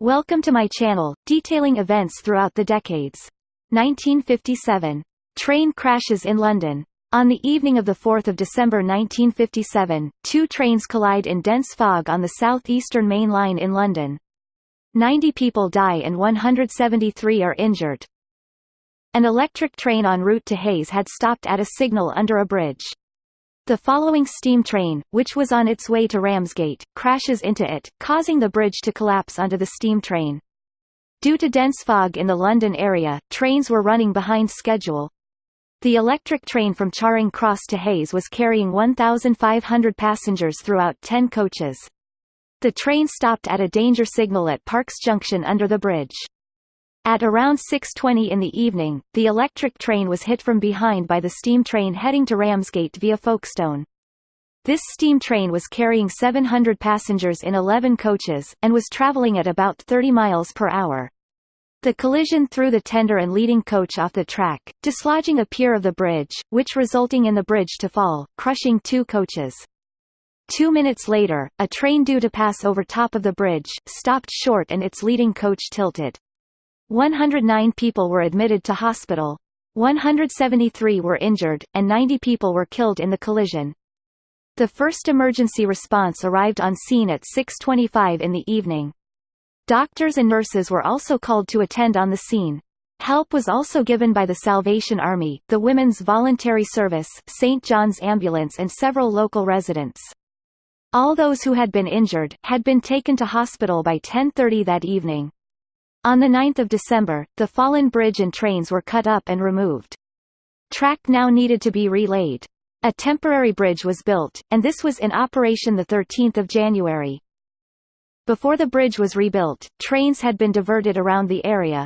Welcome to my channel, detailing events throughout the decades. 1957. Train crashes in London. On the evening of 4 December 1957, two trains collide in dense fog on the South-Eastern Main Line in London. 90 people die and 173 are injured. An electric train en route to Hayes had stopped at a signal under a bridge. The following steam train, which was on its way to Ramsgate, crashes into it, causing the bridge to collapse onto the steam train. Due to dense fog in the London area, trains were running behind schedule. The electric train from Charing Cross to Hayes was carrying 1,500 passengers throughout 10 coaches. The train stopped at a danger signal at Parks Junction under the bridge. At around 6:20 in the evening, the electric train was hit from behind by the steam train heading to Ramsgate via Folkestone. This steam train was carrying 700 passengers in 11 coaches, and was travelling at about 30 miles per hour. The collision threw the tender and leading coach off the track, dislodging a pier of the bridge, which resulting in the bridge to fall, crushing two coaches. 2 minutes later, a train due to pass over top of the bridge, stopped short and its leading coach tilted. 109 people were admitted to hospital. 173 were injured, and 90 people were killed in the collision. The first emergency response arrived on scene at 6:25 in the evening. Doctors and nurses were also called to attend on the scene. Help was also given by the Salvation Army, the Women's Voluntary Service, St. John's Ambulance and several local residents. All those who had been injured, had been taken to hospital by 10:30 that evening. On 9 December, the fallen bridge and trains were cut up and removed. Track now needed to be relaid. A temporary bridge was built, and this was in operation 13 January. Before the bridge was rebuilt, trains had been diverted around the area.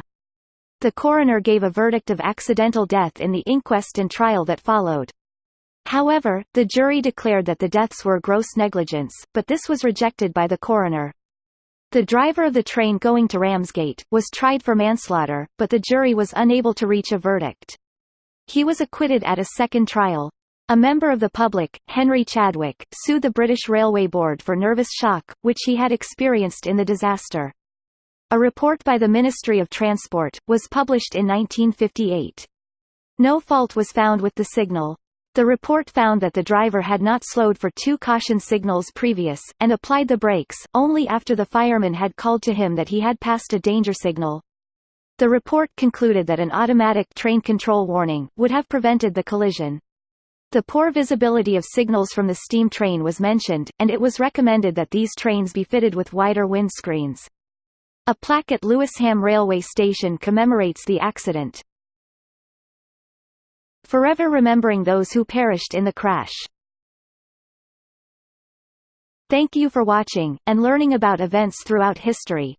The coroner gave a verdict of accidental death in the inquest and trial that followed. However, the jury declared that the deaths were gross negligence, but this was rejected by the coroner. The driver of the train going to Ramsgate was tried for manslaughter, but the jury was unable to reach a verdict. He was acquitted at a second trial. A member of the public, Henry Chadwick, sued the British Railway Board for nervous shock, which he had experienced in the disaster. A report by the Ministry of Transport was published in 1958. No fault was found with the signal. The report found that the driver had not slowed for 2 caution signals previous, and applied the brakes, only after the fireman had called to him that he had passed a danger signal. The report concluded that an automatic train control warning would have prevented the collision. The poor visibility of signals from the steam train was mentioned, and it was recommended that these trains be fitted with wider windscreens. A plaque at Lewisham railway station commemorates the accident. Forever remembering those who perished in the crash. Thank you for watching, and learning about events throughout history.